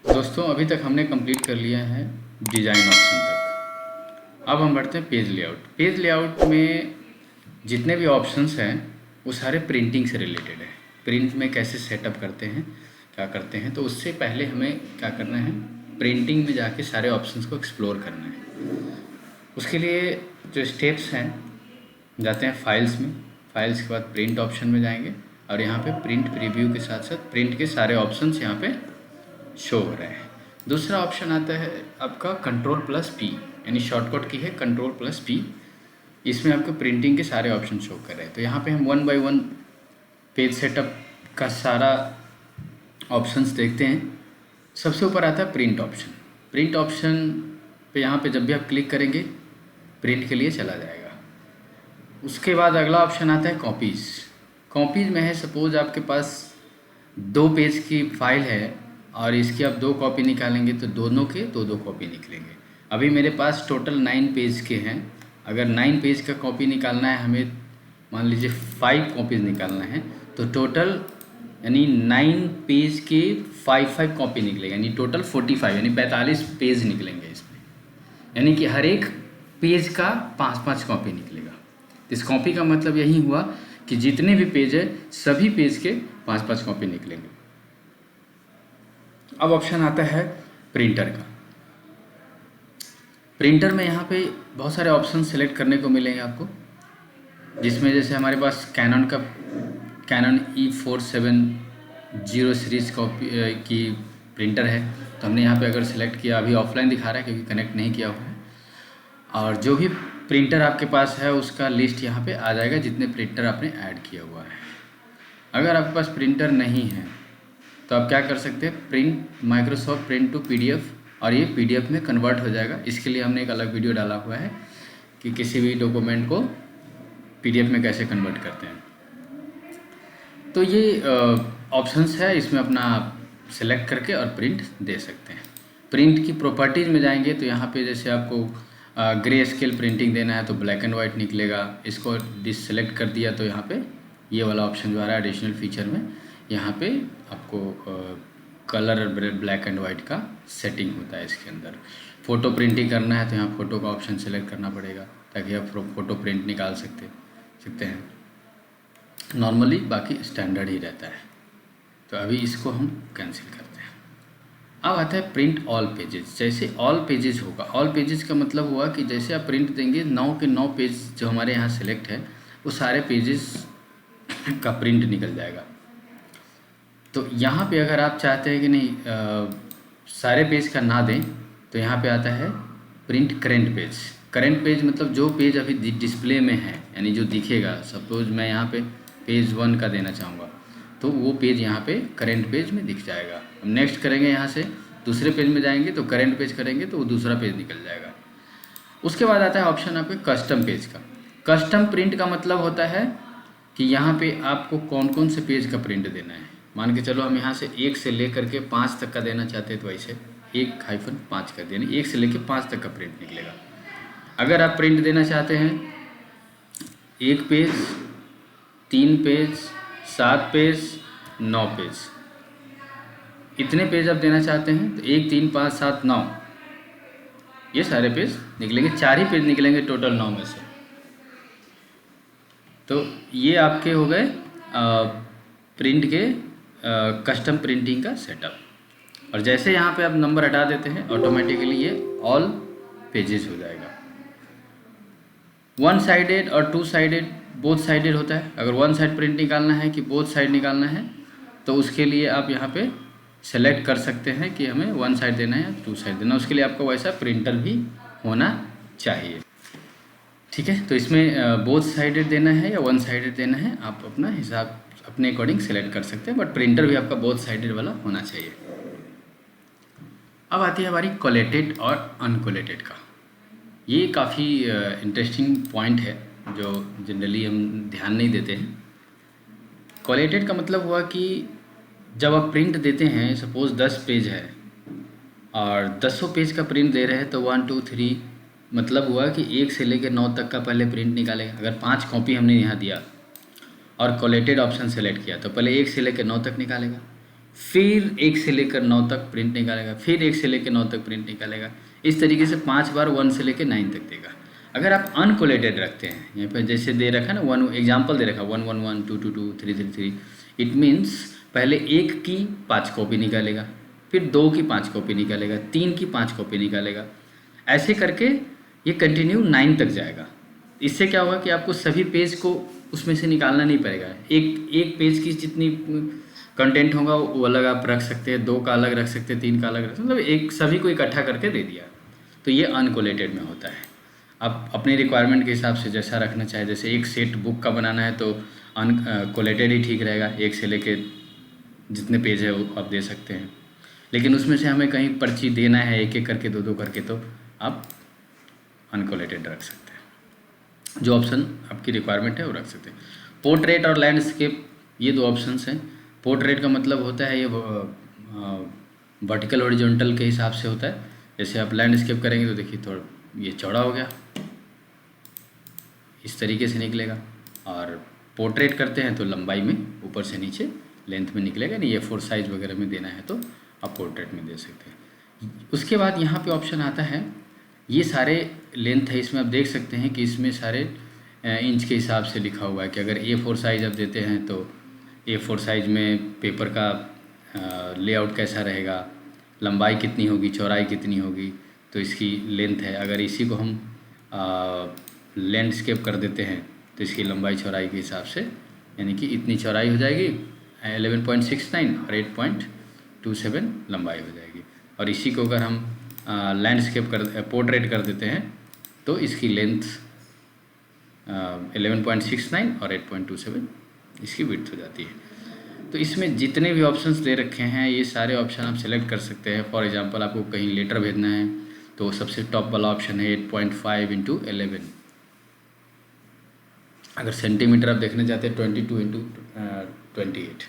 दोस्तों अभी तक हमने कंप्लीट कर लिया है डिज़ाइन ऑप्शन तक। अब हम बढ़ते हैं पेज लेआउट। पेज लेआउट में जितने भी ऑप्शंस हैं वो सारे प्रिंटिंग से रिलेटेड है। प्रिंट में कैसे सेटअप करते हैं, क्या करते हैं, तो उससे पहले हमें क्या करना है, प्रिंटिंग में जाके सारे ऑप्शंस को एक्सप्लोर करना है। उसके लिए जो स्टेप्स हैं, जाते हैं फाइल्स में, फाइल्स के बाद प्रिंट ऑप्शन में जाएंगे और यहाँ पे प्रिंट प्रीव्यू के साथ साथ प्रिंट के सारे ऑप्शंस यहाँ पे शो हो रहे हैं। दूसरा ऑप्शन आता है आपका Ctrl+P, यानी शॉर्टकट की है Ctrl+P। इसमें आपको प्रिंटिंग के सारे ऑप्शन शो कर रहे हैं। तो यहाँ पे हम 1 बाय 1 पेज सेटअप का सारा ऑप्शंस देखते हैं। सबसे ऊपर आता है प्रिंट ऑप्शन। प्रिंट ऑप्शन पे यहाँ पे जब भी आप क्लिक करेंगे प्रिंट के लिए चला जाएगा। उसके बाद अगला ऑप्शन आता है कॉपीज़। कॉपीज़ में है, सपोज आपके पास 2 पेज की फाइल है और इसकी आप 2 कॉपी निकालेंगे तो दोनों के 2-2 कॉपी निकलेंगे। अभी मेरे पास टोटल 9 पेज के हैं। अगर 9 पेज का कॉपी निकालना है हमें, मान लीजिए 5 कॉपीज़ निकालना है, तो टोटल यानी 9 पेज के 5 कॉपी निकलेगा, यानी टोटल 45 यानी 45 पेज निकलेंगे इसमें। यानी कि हर एक पेज का 5-5 कॉपी निकलेगा। इस कॉपी का मतलब यही हुआ कि जितने भी पेज है सभी पेज के 5-5 कॉपी निकलेंगे। अब ऑप्शन आता है प्रिंटर का। प्रिंटर में यहाँ पे बहुत सारे ऑप्शन सेलेक्ट करने को मिलेंगे आपको, जिसमें जैसे हमारे पास कैनन E470 सीरीज़ की प्रिंटर है, तो हमने यहाँ पे अगर सेलेक्ट किया, अभी ऑफलाइन दिखा रहा है क्योंकि कनेक्ट नहीं किया हुआ है, और जो भी प्रिंटर आपके पास है उसका लिस्ट यहाँ पे आ जाएगा जितने प्रिंटर आपने ऐड किया हुआ है। अगर आपके पास प्रिंटर नहीं है तो आप क्या कर सकते हैं, print Microsoft print to PDF, और ये पीडीएफ में कन्वर्ट हो जाएगा। इसके लिए हमने एक अलग वीडियो डाला हुआ है कि किसी भी डॉक्यूमेंट को पीडीएफ में कैसे कन्वर्ट करते हैं। तो ये ऑप्शंस है, इसमें अपना सेलेक्ट करके और प्रिंट दे सकते हैं। प्रिंट की प्रॉपर्टीज़ में जाएंगे तो यहाँ पे जैसे आपको ग्रे स्केल प्रिंटिंग देना है तो ब्लैक एंड वाइट निकलेगा। इसको डिससेलेक्ट कर दिया तो यहाँ पे ये वाला ऑप्शन जो आ रहा है एडिशनल फीचर में, यहाँ पे आपको कलर ब्लैक एंड वाइट का सेटिंग होता है इसके अंदर। फ़ोटो प्रिंटिंग करना है तो यहाँ फ़ोटो का ऑप्शन सेलेक्ट करना पड़ेगा ताकि आप फ़ोटो प्रिंट निकाल सकते हैं। नॉर्मली बाकी स्टैंडर्ड ही रहता है। तो अभी इसको हम कैंसिल करते हैं। अब आता है प्रिंट ऑल पेजेस। जैसे ऑल पेजेस होगा, ऑल पेजेस का मतलब हुआ कि जैसे आप प्रिंट देंगे 9 के 9 पेज जो हमारे यहाँ सेलेक्ट है वो सारे पेजेस का प्रिंट निकल जाएगा। तो यहाँ पे अगर आप चाहते हैं कि नहीं सारे पेज का ना दें तो यहाँ पे आता है print current page. Current page मतलब जो पेज अभी डिस्प्ले में है, यानी जो दिखेगा। सपोज मैं यहाँ पे पेज 1 का देना चाहूँगा तो वो पेज यहाँ पे करेंट पेज में दिख जाएगा। हम नेक्स्ट करेंगे, यहाँ से दूसरे पेज में जाएंगे तो करेंट पेज करेंगे तो वो दूसरा पेज निकल जाएगा। उसके बाद आता है ऑप्शन आपके कस्टम पेज का। कस्टम प्रिंट का मतलब होता है कि यहाँ पे आपको कौन कौन से पेज का प्रिंट देना है। मान के चलो हम यहाँ से 1 से लेकर के 5 तक का देना चाहते हैं तो ऐसे 1-5 कर देना, 1 से लेकर 5 तक का प्रिंट निकलेगा। अगर आप प्रिंट देना चाहते हैं 1 पेज, 3 पेज, 7 पेज, 9 पेज, इतने पेज आप देना चाहते हैं तो 1, 3, 5, 7, 9 ये सारे पेज निकलेंगे। 4 ही पेज निकलेंगे टोटल 9 में से। तो ये आपके हो गए प्रिंट के कस्टम प्रिंटिंग का सेटअप। और जैसे यहाँ पे आप नंबर हटा देते हैं ऑटोमेटिकली ये ऑल पेजेस हो जाएगा। 1 साइडेड और 2 साइडेड, बोथ साइडेड होता है। अगर 1 साइड प्रिंट निकालना है कि बोथ साइड निकालना है तो उसके लिए आप यहाँ पे सेलेक्ट कर सकते हैं कि हमें 1 साइड देना है या 2 साइड देना है। उसके लिए आपका वैसा प्रिंटर भी होना चाहिए, ठीक है। तो इसमें बोथ साइडेड देना है या 1 साइडेड देना है, आप अपना हिसाब अपने अकॉर्डिंग सेलेक्ट कर सकते हैं, बट प्रिंटर भी आपका बोथ साइडेड वाला होना चाहिए। अब आती है हमारी कोलेटेड और अनकोलेटेड का। ये काफ़ी इंटरेस्टिंग पॉइंट है जो जनरली हम ध्यान नहीं देते हैं। कोलेटेड का मतलब हुआ कि जब आप प्रिंट देते हैं, सपोज़ 10 पेज है और 10 पेज का प्रिंट दे रहे हैं तो 1, 2, 3 मतलब हुआ कि 1 से लेकर 9 तक का पहले प्रिंट निकालेगा। अगर 5 कॉपी हमने यहाँ दिया और कोलेटेड ऑप्शन सेलेक्ट किया तो पहले 1 से लेकर 9 तक निकालेगा, फिर 1 से लेकर 9 तक प्रिंट निकालेगा, फिर 1 से लेकर 9 तक प्रिंट निकालेगा। इस तरीके से 5 बार 1 से लेकर 9 तक देगा। अगर आप अनकोलेटेड रखते हैं, यहाँ पर जैसे दे रखा है ना, 1 एग्जाम्पल दे रखा है 1 1 1 2 2 2 3 3 3, इट मीन्स पहले 1 की 5 कॉपी निकालेगा, फिर 2 की 5 कॉपी निकालेगा, 3 की 5 कॉपी निकालेगा, ऐसे करके ये कंटिन्यू 9 तक जाएगा। इससे क्या होगा कि आपको सभी पेज को उसमें से निकालना नहीं पड़ेगा। एक पेज की जितनी कंटेंट होगा वो अलग आप रख सकते हैं, 2 का अलग रख सकते हैं, 3 का अलग रख सकते हैं, मतलब एक सभी को इकट्ठा करके दे दिया। तो ये अनकोलेटेड में होता है। आप अपनी रिक्वायरमेंट के हिसाब से जैसा रखना चाहे, जैसे एक सेट बुक का बनाना है तो अनकोलेटेड ही ठीक रहेगा, 1 से लेके जितने पेज है वो आप दे सकते हैं। लेकिन उसमें से हमें कहीं पर्ची देना है एक एक करके, 2 करके, तो आप अनकोलेटेड रख सकते हैं। जो ऑप्शन आपकी रिक्वायरमेंट है वो रख सकते हैं। पोर्ट्रेट और लैंडस्केप, ये 2 ऑप्शंस हैं। पोर्ट्रेट का मतलब होता है ये वर्टिकल हॉरिजॉन्टल के हिसाब से होता है। जैसे आप लैंडस्केप करेंगे तो देखिए थोड़ा ये चौड़ा हो गया, इस तरीके से निकलेगा। और पोर्ट्रेट करते हैं तो लंबाई में ऊपर से नीचे लेंथ में निकलेगा। नहीं, ये 4 साइज वगैरह में देना है तो आप पोर्ट्रेट में दे सकते हैं। उसके बाद यहाँ पे ऑप्शन आता है, ये सारे लेंथ है, इसमें आप देख सकते हैं कि इसमें सारे इंच के हिसाब से लिखा हुआ है कि अगर A4 साइज़ आप देते हैं तो A4 साइज़ में पेपर का लेआउट कैसा रहेगा, लंबाई कितनी होगी, चौड़ाई कितनी होगी, तो इसकी लेंथ है। अगर इसी को हम लैंडस्केप कर देते हैं तो इसकी लंबाई चौड़ाई के हिसाब से, यानी कि इतनी चौड़ाई हो जाएगी 11.69 और 8.27 लंबाई हो जाएगी। और इसी को अगर हम लैंडस्केप पोर्ट्रेट कर देते हैं तो इसकी लेंथ 11.69 और 8.27 इसकी विड्थ हो जाती है। तो इसमें जितने भी ऑप्शंस दे रखे हैं ये सारे ऑप्शन आप सेलेक्ट कर सकते हैं। फॉर एग्जांपल आपको कहीं लेटर भेजना है तो सबसे टॉप वाला ऑप्शन है 8.5 × 11। अगर सेंटीमीटर आप देखना चाहते हैं 22 × 28।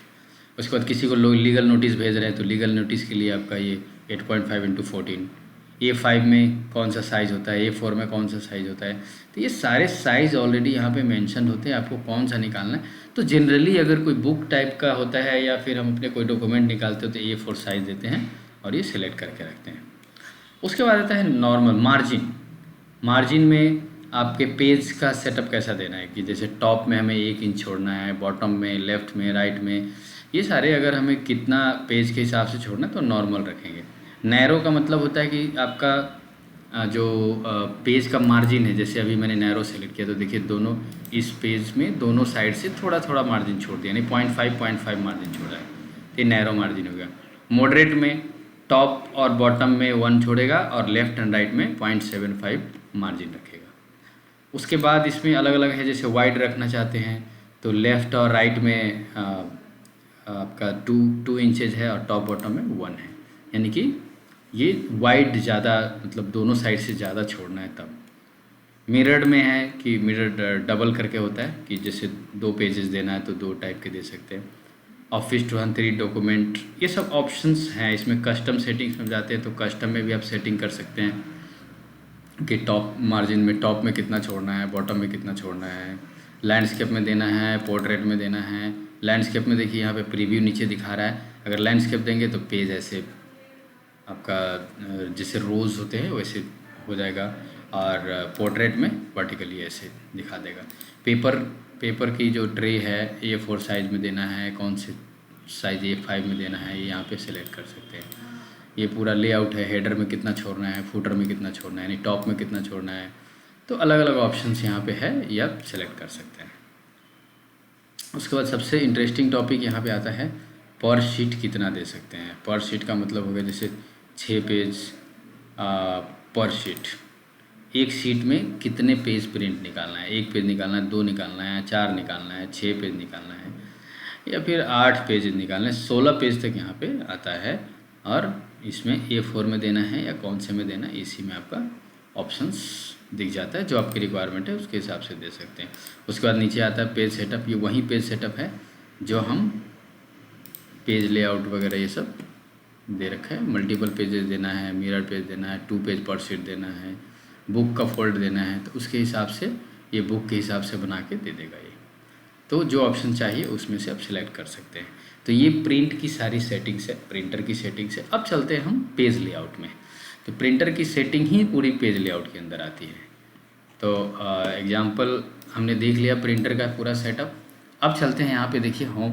उसके बाद किसी को लोग लीगल नोटिस भेज रहे हैं तो लीगल नोटिस के लिए आपका ये 8.5 × 14। A5 में कौन सा साइज़ होता है, A4 में कौन सा साइज़ होता है, तो ये सारे साइज़ ऑलरेडी यहाँ पे मेंशन होते हैं, आपको कौन सा निकालना है। तो जनरली अगर कोई बुक टाइप का होता है या फिर हम अपने कोई डॉक्यूमेंट निकालते हो तो A4 साइज़ देते हैं और ये सिलेक्ट करके रखते हैं। उसके बाद आता है नॉर्मल मार्जिन। मार्जिन में आपके पेज का सेटअप कैसा देना है कि जैसे टॉप में हमें 1 इंच छोड़ना है, बॉटम में, लेफ़्ट में, राइट में, ये सारे अगर हमें कितना पेज के हिसाब से छोड़ना है तो नॉर्मल रखेंगे। नैरो का मतलब होता है कि आपका जो पेज का मार्जिन है, जैसे अभी मैंने नैरो सेलेक्ट किया तो देखिए दोनों इस पेज में दोनों साइड से थोड़ा थोड़ा मार्जिन छोड़ दिया, यानी 0.5 मार्जिन छोड़ा है, ये नैरो मार्जिन हो गया। मॉडरेट में टॉप और बॉटम में 1 छोड़ेगा और लेफ़्ट एंड राइट में 0.75 मार्जिन रखेगा। उसके बाद इसमें अलग अलग है, जैसे वाइड रखना चाहते हैं तो लेफ़्ट और राइट में आपका 2 इंचेज है और टॉप बॉटम में 1 है, यानी कि ये वाइड ज़्यादा, मतलब दोनों साइड से ज़्यादा छोड़ना है। तब मिरर्ड में है कि मिरर डबल करके होता है कि जैसे 2 पेजेस देना है तो 2 टाइप के दे सकते हैं। ऑफिस 213 डॉक्यूमेंट, ये सब ऑप्शंस हैं। इसमें कस्टम सेटिंग्स में जाते हैं तो कस्टम में भी आप सेटिंग कर सकते हैं कि टॉप मार्जिन में टॉप में कितना छोड़ना है, बॉटम में कितना छोड़ना है, लैंडस्केप में देना है, पोर्ट्रेट में देना है। लैंडस्केप में देखिए यहाँ पे प्रीव्यू नीचे दिखा रहा है, अगर लैंडस्केप देंगे तो पेज ऐसे आपका जैसे रोज़ होते हैं वैसे हो जाएगा, और पोर्ट्रेट में वर्टिकली ऐसे दिखा देगा। पेपर की जो ट्रे है A4 साइज़ में देना है, कौन से साइज़ A5 में देना है, ये यहाँ पे सिलेक्ट कर सकते हैं। ये पूरा लेआउट है, हेडर में कितना छोड़ना है, फुटर में कितना छोड़ना है, यानी टॉप में कितना छोड़ना है, तो अलग अलग ऑप्शंस यहाँ पे है, ये आप सेलेक्ट कर सकते हैं। उसके बाद सबसे इंटरेस्टिंग टॉपिक यहाँ पे आता है, पर शीट कितना दे सकते हैं। पर शीट का मतलब होगा जैसे 6 पेज पर शीट, एक शीट में कितने पेज प्रिंट निकालना है, 1 पेज निकालना है, 2 निकालना है, 4 निकालना है, 6 पेज निकालना है, या फिर 8 पेज निकालना है, 16 पेज तक यहाँ पे आता है। और इसमें A4 में देना है या कौन से में देना है, इसी में आपका ऑप्शंस दिख जाता है, जो आपकी रिक्वायरमेंट है उसके हिसाब से दे सकते हैं। उसके बाद नीचे आता है पेज सेटअप, ये वही पेज सेटअप है जो हम पेज लेआउट वगैरह ये सब दे रखा है। मल्टीपल पेजेस देना है, मिरर पेज देना है, 2 पेज पर शीट देना है, बुक का फोल्ड देना है, तो उसके हिसाब से ये बुक के हिसाब से बना के दे देगा ये। तो जो ऑप्शन चाहिए उसमें से आप सिलेक्ट कर सकते हैं। तो ये प्रिंट की सारी सेटिंग्स है, प्रिंटर की सेटिंग्स है। अब चलते हैं हम पेज लेआउट में। तो प्रिंटर की सेटिंग ही पूरी पेज लेआउट के अंदर आती है। तो एग्जांपल हमने देख लिया प्रिंटर का पूरा सेटअप। अब चलते हैं यहाँ पे, देखिए होम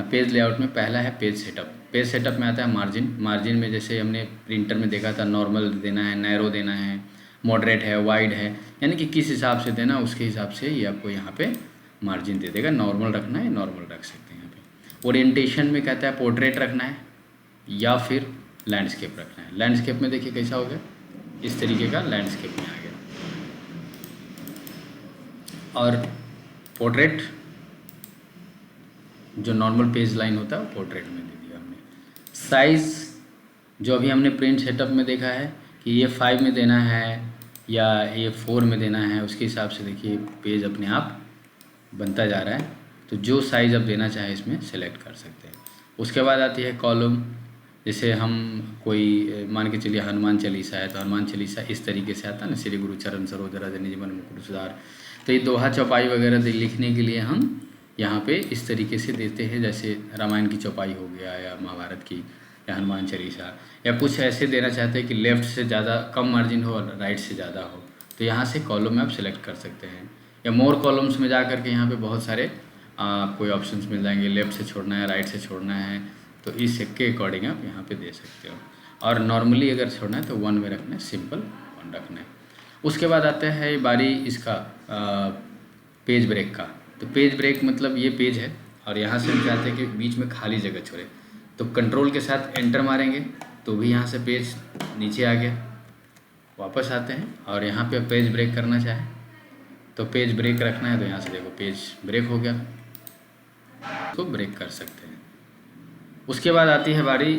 पेज लेआउट में पहला है पेज सेटअप। पेज सेटअप में आता है मार्जिन। मार्जिन में जैसे हमने प्रिंटर में देखा था, नॉर्मल देना है, नैरो देना है, मॉडरेट है, वाइड है, यानी कि किस हिसाब से देना उसके हिसाब से ये आपको यहाँ पे मार्जिन दे देगा। नॉर्मल रखना है, नॉर्मल रख सकते हैं यहाँ पे। ओरिएंटेशन में कहता है पोर्ट्रेट रखना है या फिर लैंडस्केप रखना है। लैंडस्केप में देखिए कैसा हो गया, इस तरीके का लैंडस्केप में आ गया। और पोर्ट्रेट जो नॉर्मल पेज लाइन होता है वो पोर्ट्रेट में दे दिया हमने। साइज़ जो अभी हमने प्रिंट सेटअप में देखा है कि ये 5 में देना है या ये 4 में देना है, उसके हिसाब से देखिए पेज अपने आप बनता जा रहा है। तो जो साइज़ आप देना चाहें इसमें सेलेक्ट कर सकते हैं। उसके बाद आती है कॉलम। जैसे हम कोई मान के चलिए हनुमान चालीसा है, तो हनुमान चालीसा इस तरीके से आता है ना, श्री गुरु चरण सरोज रज निज मन मुकुर सुधार। तो ये दोहा चौपाई वगैरह लिखने के लिए हम यहाँ पे इस तरीके से देते हैं, जैसे रामायण की चौपाई हो गया या महाभारत की या हनुमान चालीसा, या कुछ ऐसे देना चाहते हैं कि लेफ़्ट से ज़्यादा कम मार्जिन हो और राइट से ज़्यादा हो, तो यहाँ से कॉलम में आप सिलेक्ट कर सकते हैं। या मोर कॉलम्स में जा कर के यहाँ पे बहुत सारे कोई ऑप्शंस मिल जाएंगे, लेफ़्ट से छोड़ना है, राइट से छोड़ना है, तो इस के अकॉर्डिंग आप यहाँ पे दे सकते हो। और नॉर्मली अगर छोड़ना है तो 1 में रखना है, सिंपल 1 रखना है। उसके बाद आता है बारी इसका पेज ब्रेक का। तो पेज ब्रेक मतलब ये पेज है और यहाँ से हम चाहते हैं कि बीच में खाली जगह छोड़े, तो कंट्रोल के साथ एंटर मारेंगे तो भी यहाँ से पेज नीचे आ गया। वापस आते हैं और यहाँ पे पेज ब्रेक करना चाहें तो पेज ब्रेक रखना है, तो यहाँ से देखो पेज ब्रेक हो गया, तो ब्रेक कर सकते हैं। उसके बाद आती है बारी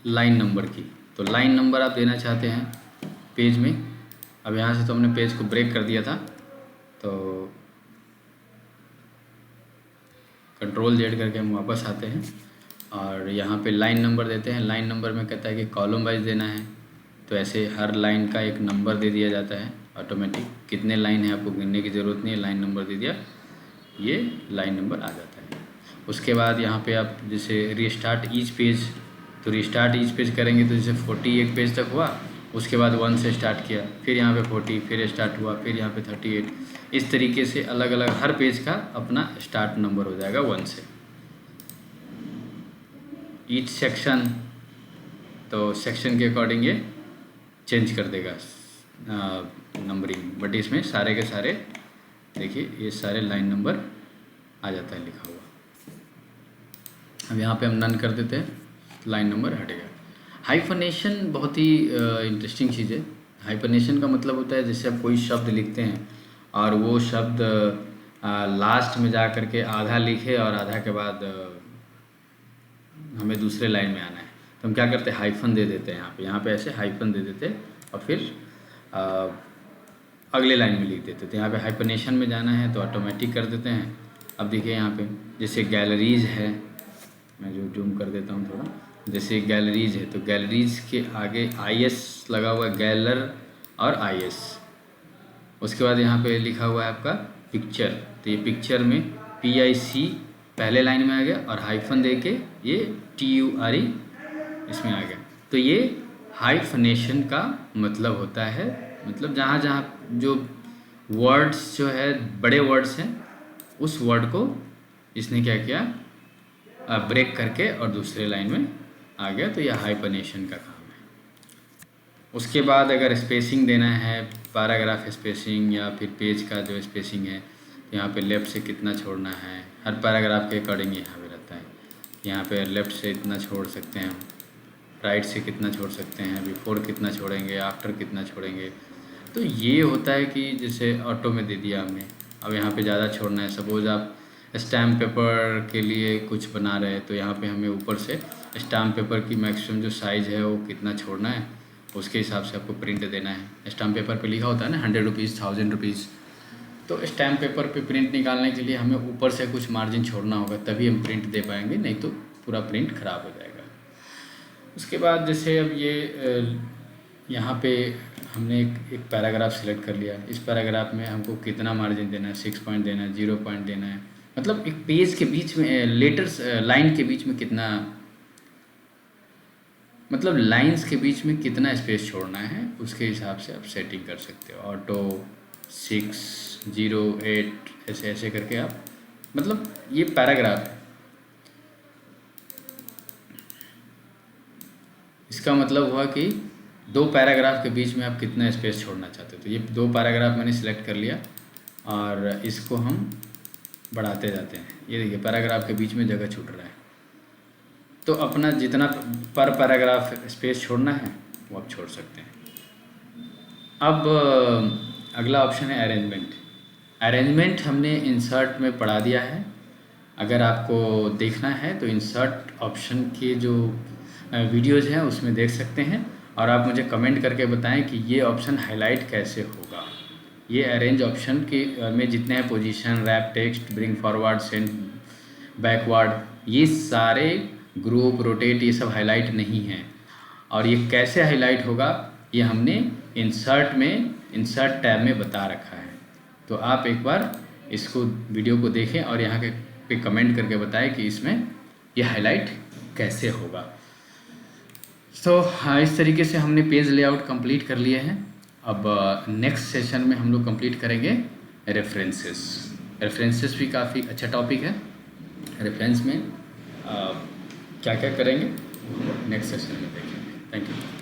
लाइन नंबर की। तो लाइन नंबर आप देना चाहते हैं पेज में। अब यहाँ से तो हमने पेज को ब्रेक कर दिया था, तो कंट्रोल जेड करके हम वापस आते हैं और यहाँ पे लाइन नंबर देते हैं। लाइन नंबर में कहता है कि कॉलम वाइज देना है, तो ऐसे हर लाइन का एक नंबर दे दिया जाता है ऑटोमेटिक। कितने लाइन है आपको गिनने की ज़रूरत नहीं है, लाइन नंबर दे दिया, ये लाइन नंबर आ जाता है। उसके बाद यहाँ पे आप जैसे रीस्टार्ट ईच पेज, तो रीस्टार्ट ईच पेज करेंगे तो जैसे 41 पेज तक हुआ, उसके बाद 1 से स्टार्ट किया, फिर यहाँ पे 40, फिर स्टार्ट हुआ, फिर यहाँ पे 38, इस तरीके से अलग अलग हर पेज का अपना स्टार्ट नंबर हो जाएगा 1 से। ईच सेक्शन, तो सेक्शन के अकॉर्डिंग ये चेंज कर देगा नंबरिंग, बट इसमें सारे के सारे देखिए ये सारे लाइन नंबर आ जाता है लिखा हुआ। अब यहाँ पे हम नन कर देते हैं, लाइन नंबर हटेगा। हाइफनेशन बहुत ही इंटरेस्टिंग चीज़ है। हाइफनेशन का मतलब होता है जैसे आप कोई शब्द लिखते हैं और वो शब्द लास्ट में जा कर के आधा लिखे और आधा के बाद हमें दूसरे लाइन में आना है, तो हम क्या करते हैं, हाइफन दे देते हैं। यहाँ पे ऐसे हाइफन दे देते हैं और फिर अगले लाइन में लिख देते थे। यहाँ पे हाइफनेशन में जाना है तो ऑटोमेटिक कर देते हैं। अब देखिए यहाँ पे जैसे गैलरीज है, मैं जो जूम कर देता हूँ थोड़ा, जैसे गैलरीज है तो गैलरीज के आगे IS लगा हुआ है, गैलर और IS। उसके बाद यहाँ पे लिखा हुआ है आपका पिक्चर, तो ये पिक्चर में PIC पहले लाइन में आ गया और हाइफन दे के ये TURE इसमें आ गया। तो ये हाइफनेशन का मतलब होता है, मतलब जहाँ जहाँ जो वर्ड्स जो है बड़े वर्ड्स हैं उस वर्ड को इसने क्या किया, ब्रेक करके और दूसरे लाइन में आ गया, तो यह हाइफनेशन का काम है। उसके बाद अगर स्पेसिंग देना है, पैराग्राफ स्पेसिंग या फिर पेज का जो स्पेसिंग है, तो यहाँ पे लेफ़्ट से कितना छोड़ना है, हर पैराग्राफ के अकॉर्डिंग यहाँ पे रहता है। यहाँ पे लेफ़्ट से इतना छोड़ सकते हैं हम, राइट से कितना छोड़ सकते हैं, बिफोर कितना छोड़ेंगे, आफ्टर कितना छोड़ेंगे। तो ये होता है कि जैसे ऑटो में दे दिया हमने, अब यहाँ पे ज़्यादा छोड़ना है। सपोज़ आप स्टैम्प पेपर के लिए कुछ बना रहे हैं, तो यहाँ पे हमें ऊपर से स्टैम्प पेपर की मैक्सिमम जो साइज़ है वो कितना छोड़ना है, उसके हिसाब से आपको प्रिंट देना है। स्टैम्प पेपर पे लिखा होता है ना 100 रुपीज़, 1000 रुपीज़, तो स्टैम्प पेपर पे प्रिंट निकालने के लिए हमें ऊपर से कुछ मार्जिन छोड़ना होगा, तभी हम प्रिंट दे पाएंगे, नहीं तो पूरा प्रिंट ख़राब हो जाएगा। उसके बाद जैसे अब ये यहाँ पे हमने एक पैराग्राफ सिलेक्ट कर लिया। इस पैराग्राफ में हमको कितना मार्जिन देना है, 6 पॉइंट देना है, 0 पॉइंट देना है, मतलब एक पेज के बीच में लेटर्स लाइन के बीच में कितना, मतलब लाइंस के बीच में कितना स्पेस छोड़ना है, उसके हिसाब से आप सेटिंग कर सकते हो। ऑटो 6, 0, 8 ऐसे ऐसे करके आप, मतलब ये पैराग्राफ है। इसका मतलब हुआ कि 2 पैराग्राफ के बीच में आप कितना स्पेस छोड़ना चाहते हो। तो ये 2 पैराग्राफ मैंने सिलेक्ट कर लिया और इसको हम बढ़ाते जाते हैं। ये देखिए पैराग्राफ के बीच में जगह छूट रहा है। तो अपना जितना पर पैराग्राफ स्पेस छोड़ना है वो आप छोड़ सकते हैं। अब अगला ऑप्शन है अरेंजमेंट। अरेंजमेंट हमने इंसर्ट में पढ़ा दिया है। अगर आपको देखना है तो इंसर्ट ऑप्शन के जो वीडियोज़ हैं उसमें देख सकते हैं, और आप मुझे कमेंट करके बताएं कि ये ऑप्शन हाईलाइट कैसे होगा। ये अरेंज ऑप्शन के में जितने हैं position, wrap text, bring forward, send backward, ये सारे ग्रुप, रोटेट, ये सब हाईलाइट नहीं हैं। और ये कैसे हाईलाइट होगा ये हमने इंसर्ट टैब में बता रखा है। तो आप एक बार इसको वीडियो को देखें और यहाँ के पे कमेंट करके बताएं कि इसमें ये हाईलाइट कैसे होगा। तो हाँ, इस तरीके से हमने पेज लेआउट कंप्लीट कर लिए हैं। अब नेक्स्ट सेशन में हम लोग कंप्लीट करेंगे रेफरेंसेस। रेफरेंसेस भी काफ़ी अच्छा टॉपिक है। रेफरेंस में क्या क्या करेंगे नेक्स्ट सेशन में देखेंगे। Thank you.